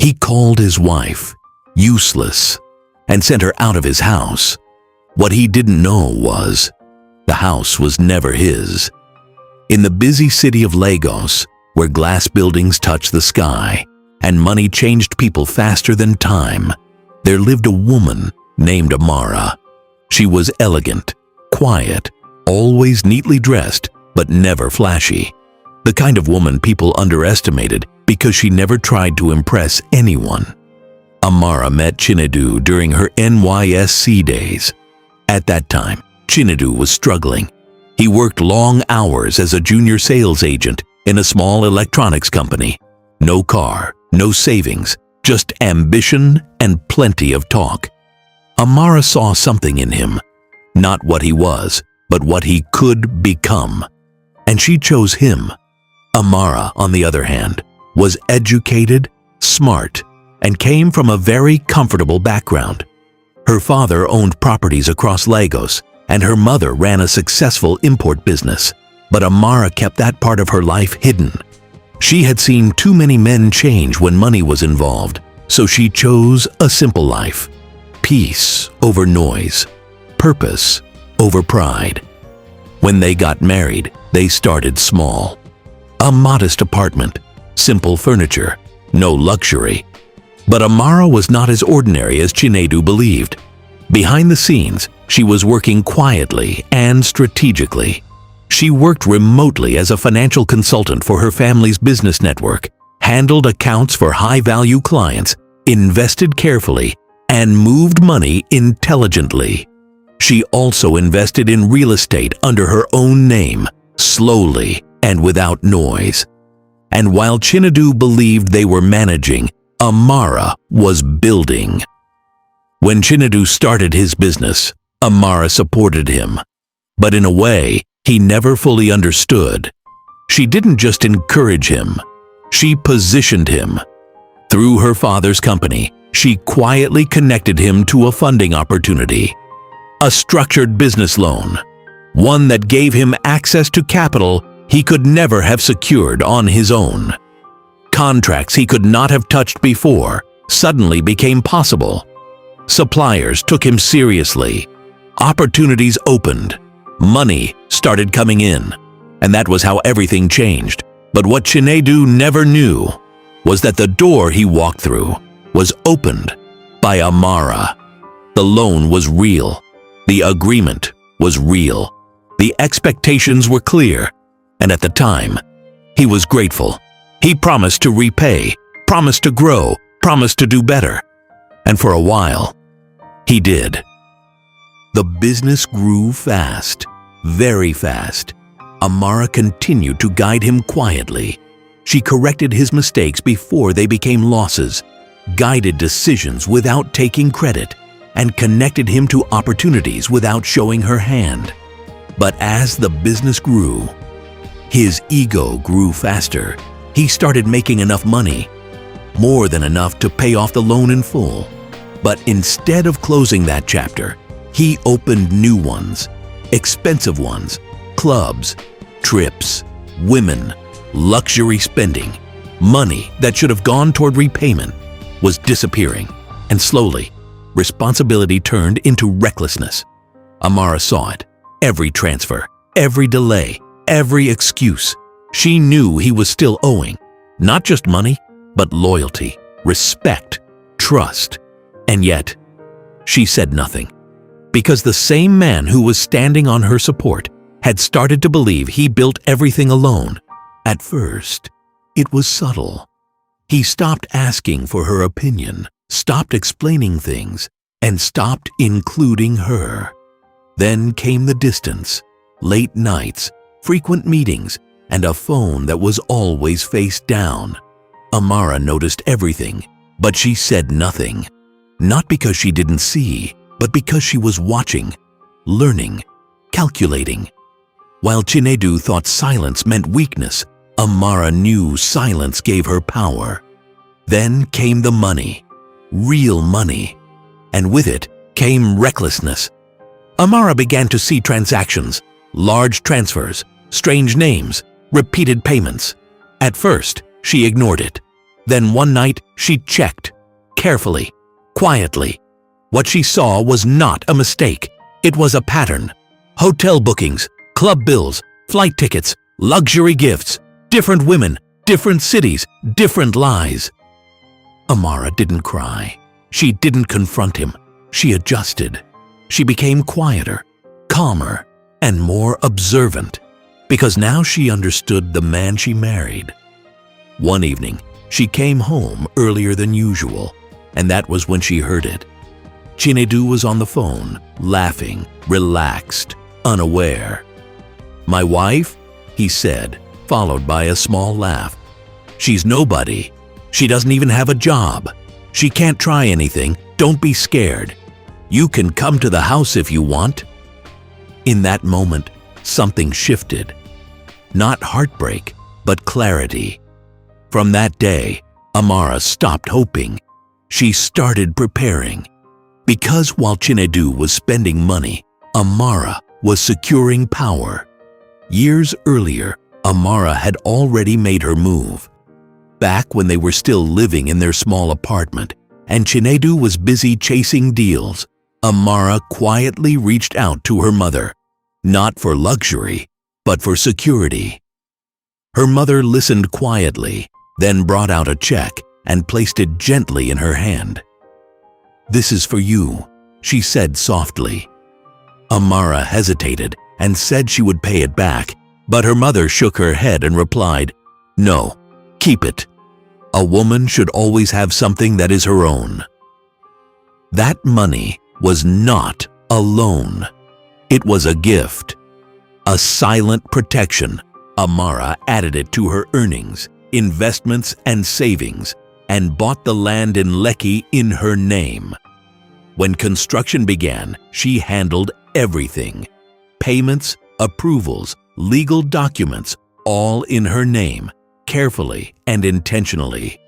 He called his wife useless and sent her out of his house. What he didn't know was the house was never his. In the busy city of Lagos, where glass buildings touch the sky and money changed people faster than time, there lived a woman named Amara. She was elegant, quiet, always neatly dressed, but never flashy. The kind of woman people underestimated because she never tried to impress anyone. Amara met Chinedu during her NYSC days. At that time, Chinedu was struggling. He worked long hours as a junior sales agent in a small electronics company. No car, no savings, just ambition and plenty of talk. Amara saw something in him, not what he was, but what he could become. And she chose him. Amara, on the other hand, was educated, smart, and came from a very comfortable background. Her father owned properties across Lagos, and her mother ran a successful import business. But Amara kept that part of her life hidden. She had seen too many men change when money was involved, so she chose a simple life. Peace over noise, purpose over pride. When they got married, they started small. A modest apartment, simple furniture, no luxury. But Amara was not as ordinary as Chinedu believed. Behind the scenes, she was working quietly and strategically. She worked remotely as a financial consultant for her family's business network, handled accounts for high-value clients, invested carefully, and moved money intelligently. She also invested in real estate under her own name, slowly and without noise. And while Chinedu believed they were managing, Amara was building. When Chinedu started his business, Amara supported him. But in a way, he never fully understood. She didn't just encourage him, she positioned him. Through her father's company, she quietly connected him to a funding opportunity. A structured business loan, one that gave him access to capital he could never have secured on his own. Contracts he could not have touched before suddenly became possible. Suppliers took him seriously. Opportunities opened. Money started coming in. And that was how everything changed. But what Chinedu never knew was that the door he walked through was opened by Amara. The loan was real. The agreement was real. The expectations were clear. And at the time, he was grateful. He promised to repay, promised to grow, promised to do better. And for a while, he did. The business grew fast, very fast. Amara continued to guide him quietly. She corrected his mistakes before they became losses, guided decisions without taking credit, and connected him to opportunities without showing her hand. But as the business grew, his ego grew faster. He started making enough money, more than enough to pay off the loan in full. But instead of closing that chapter, he opened new ones, expensive ones, clubs, trips, women, luxury spending. Money that should have gone toward repayment was disappearing, and slowly, responsibility turned into recklessness. Amara saw it. Every transfer, every delay, every excuse. She knew he was still owing, not just money, but loyalty, respect, trust. And yet, she said nothing, because the same man who was standing on her support had started to believe he built everything alone. At first, it was subtle. He stopped asking for her opinion, stopped explaining things, and stopped including her. Then came the distance, late nights, frequent meetings, and a phone that was always face down. Amara noticed everything, but she said nothing. Not because she didn't see, but because she was watching, learning, calculating. While Chinedu thought silence meant weakness, Amara knew silence gave her power. Then came the money, real money, and with it came recklessness. Amara began to see transactions, large transfers, strange names, repeated payments. At first, she ignored it. Then one night she checked, carefully, quietly. What she saw was not a mistake. It was a pattern. Hotel bookings, club bills, flight tickets, luxury gifts, different women, different cities, different lies. Amara didn't cry. She didn't confront him. She adjusted. She became quieter, calmer, and more observant, because now she understood the man she married. One evening, she came home earlier than usual, and that was when she heard it. Chinedu was on the phone, laughing, relaxed, unaware. "My wife?" he said, followed by a small laugh. "She's nobody. She doesn't even have a job. She can't try anything. Don't be scared. You can come to the house if you want." In that moment, something shifted. Not heartbreak, but clarity. From that day, Amara stopped hoping. She started preparing. Because while Chinedu was spending money, Amara was securing power. Years earlier, Amara had already made her move. Back when they were still living in their small apartment, and Chinedu was busy chasing deals, Amara quietly reached out to her mother, not for luxury, but for security. Her mother listened quietly, then brought out a check and placed it gently in her hand. "This is for you," she said softly. Amara hesitated and said she would pay it back, but her mother shook her head and replied, "No, keep it. A woman should always have something that is her own." That money was not a loan. It was a gift, a silent protection. Amara added it to her earnings, investments, and savings, and bought the land in Lekki in her name. When construction began, she handled everything. Payments, approvals, legal documents, all in her name, carefully and intentionally.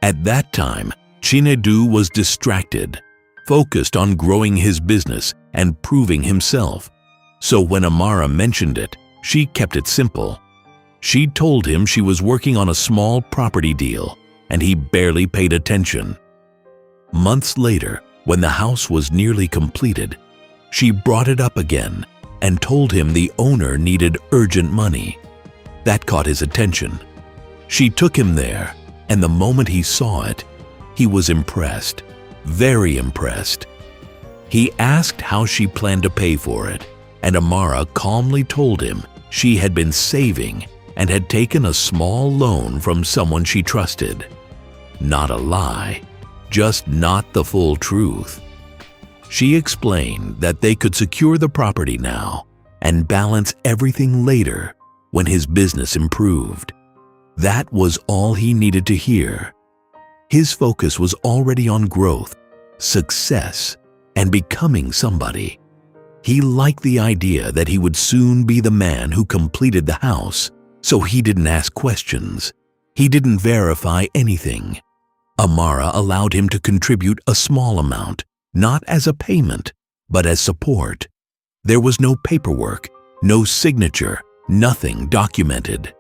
At that time, Chinedu was distracted, focused on growing his business and proving himself. So when Amara mentioned it, she kept it simple. She told him she was working on a small property deal, and he barely paid attention. Months later, when the house was nearly completed, she brought it up again and told him the owner needed urgent money. That caught his attention. She took him there, and the moment he saw it, he was impressed, very impressed. He asked how she planned to pay for it, and Amara calmly told him she had been saving and had taken a small loan from someone she trusted. Not a lie, just not the full truth. She explained that they could secure the property now and balance everything later when his business improved. That was all he needed to hear. His focus was already on growth, success, and becoming somebody. He liked the idea that he would soon be the man who completed the house, so he didn't ask questions. He didn't verify anything. Amara allowed him to contribute a small amount, not as a payment, but as support. There was no paperwork, no signature, nothing documented.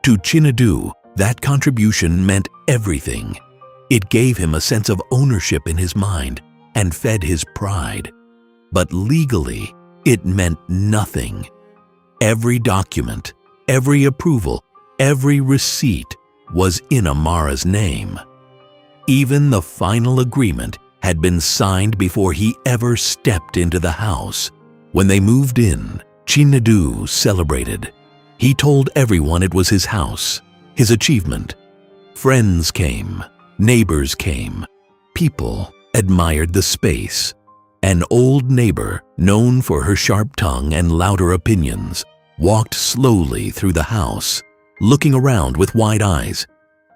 To Chinedu, that contribution meant everything. It gave him a sense of ownership in his mind and fed his pride. But legally, it meant nothing. Every document, every approval, every receipt was in Amara's name. Even the final agreement had been signed before he ever stepped into the house. When they moved in, Chinedu celebrated. He told everyone it was his house, his achievement. Friends came, neighbors came. People admired the space. An old neighbor, known for her sharp tongue and louder opinions, walked slowly through the house, looking around with wide eyes.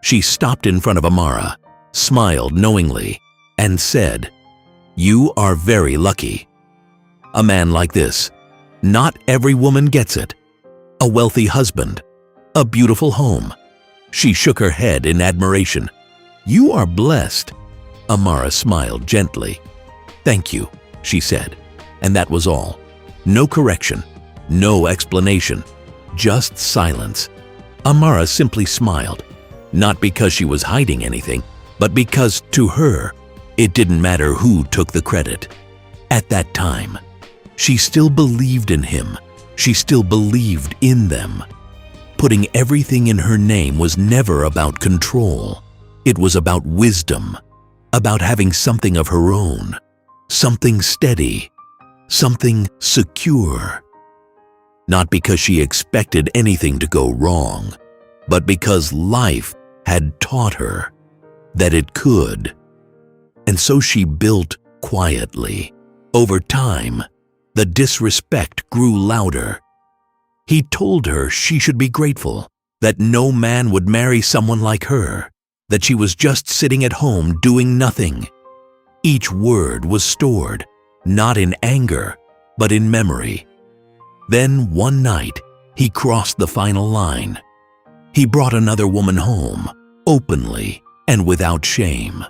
She stopped in front of Amara, smiled knowingly, and said, "You are very lucky. A man like this, not every woman gets it. A wealthy husband, a beautiful home." She shook her head in admiration. "You are blessed." Amara smiled gently. "Thank you," she said, and that was all. No correction, no explanation, just silence. Amara simply smiled. not because she was hiding anything, but because, to her, it didn't matter who took the credit. At that time, she still believed in him. She still believed in them. Putting everything in her name was never about control. It was about wisdom, about having something of her own, something steady, something secure. Not because she expected anything to go wrong, but because life had taught her that it could. And so she built quietly. Over time, the disrespect grew louder. He told her she should be grateful, that no man would marry someone like her, that she was just sitting at home doing nothing. Each word was stored, not in anger, but in memory. Then one night, he crossed the final line. He brought another woman home, openly and without shame.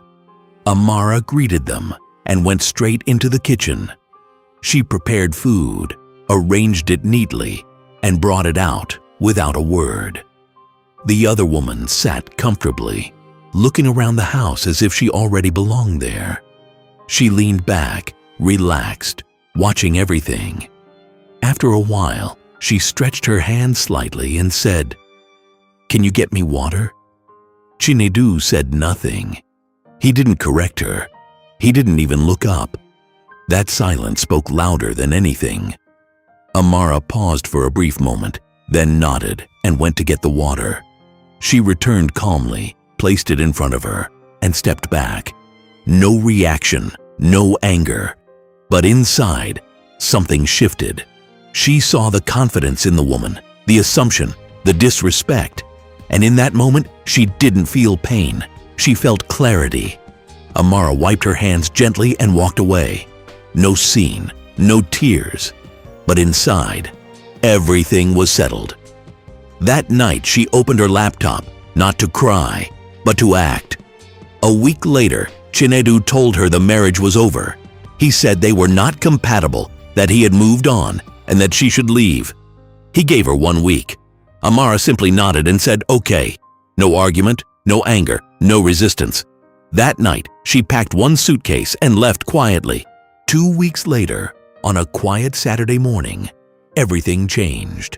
Amara greeted them and went straight into the kitchen. She prepared food, arranged it neatly, and brought it out without a word. The other woman sat comfortably, looking around the house as if she already belonged there. She leaned back, relaxed, watching everything. After a while, she stretched her hand slightly and said, "Can you get me water?" Chinedu said nothing. He didn't correct her. He didn't even look up. That silence spoke louder than anything. Amara paused for a brief moment, then nodded and went to get the water. She returned calmly, placed it in front of her, and stepped back. No reaction, no anger. But inside, something shifted. She saw the confidence in the woman, the assumption, the disrespect. And in that moment, she didn't feel pain. She felt clarity. Amara wiped her hands gently and walked away. No scene, no tears. But inside, everything was settled. That night, she opened her laptop, not to cry, but to act. A week later, Chinedu told her the marriage was over. He said they were not compatible, that he had moved on, and that she should leave. He gave her 1 week. Amara simply nodded and said, "Okay." No argument, no anger, no resistance. That night, she packed one suitcase and left quietly. 2 weeks later, on a quiet Saturday morning, everything changed.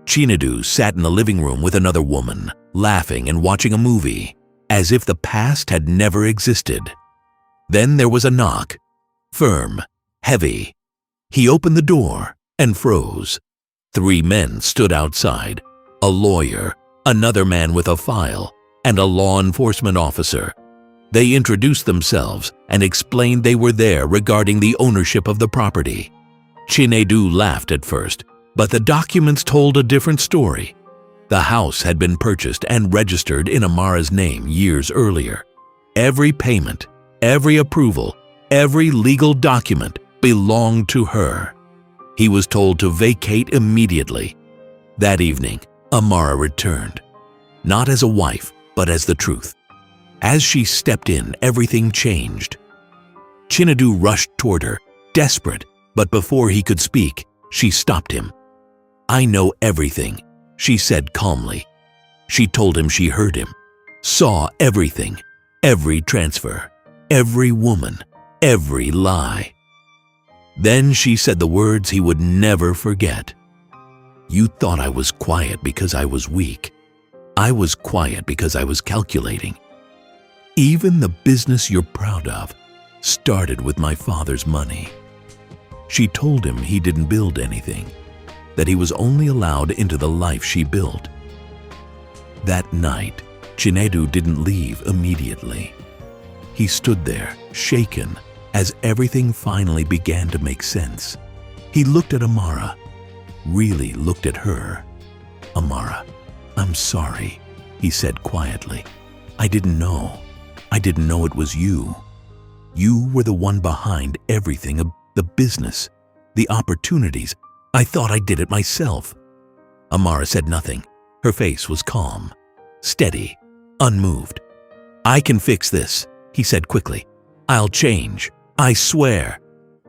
Chinedu sat in the living room with another woman, laughing and watching a movie, as if the past had never existed. Then there was a knock, firm, heavy. He opened the door and froze. 3 men stood outside, a lawyer, another man with a file, and a law enforcement officer. They introduced themselves and explained they were there regarding the ownership of the property. Chinedu laughed at first, but the documents told a different story. The house had been purchased and registered in Amara's name years earlier. Every payment, every approval, every legal document belonged to her. He was told to vacate immediately. That evening, Amara returned, not as a wife, but as the truth. As she stepped in, everything changed. Chinedu rushed toward her, desperate, but before he could speak, she stopped him. "I know everything," she said calmly. She told him she heard him, saw everything, every transfer, every woman, every lie. Then she said the words he would never forget. "You thought I was quiet because I was weak. I was quiet because I was calculating. Even the business you're proud of started with my father's money." She told him he didn't build anything, that he was only allowed into the life she built. That night, Chinedu didn't leave immediately. He stood there, shaken, as everything finally began to make sense. He looked at Amara, really looked at her. "Amara, I'm sorry," he said quietly. "I didn't know. I didn't know it was you. You were the one behind everything, the business, the opportunities. I thought I did it myself." Amara said nothing. Her face was calm, steady, unmoved. "I can fix this," he said quickly. "I'll change. I swear."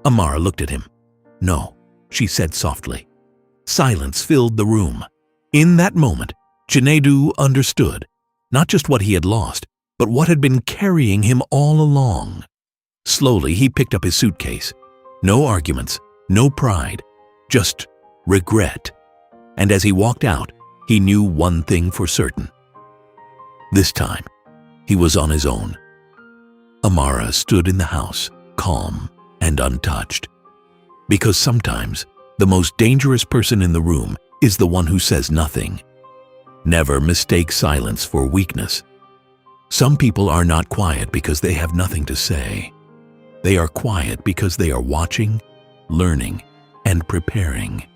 Amara looked at him. "No," she said softly. Silence filled the room. In that moment, Chinedu understood. Not just what he had lost, but what had been carrying him all along. Slowly, he picked up his suitcase. No arguments, no pride, just regret. And as he walked out, he knew one thing for certain. This time, he was on his own. Amara stood in the house, calm and untouched. Because sometimes, the most dangerous person in the room is the one who says nothing. Never mistake silence for weakness. Some people are not quiet because they have nothing to say. They are quiet because they are watching, learning, and preparing.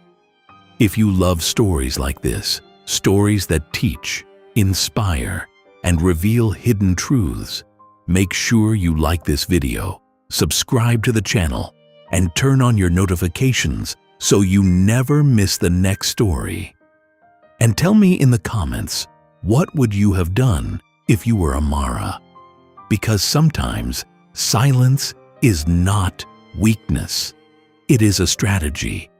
If you love stories like this, stories that teach, inspire, and reveal hidden truths, make sure you like this video, subscribe to the channel, and turn on your notifications so you never miss the next story. And tell me in the comments, what would you have done if you were Amara? Because sometimes silence is not weakness. It is a strategy.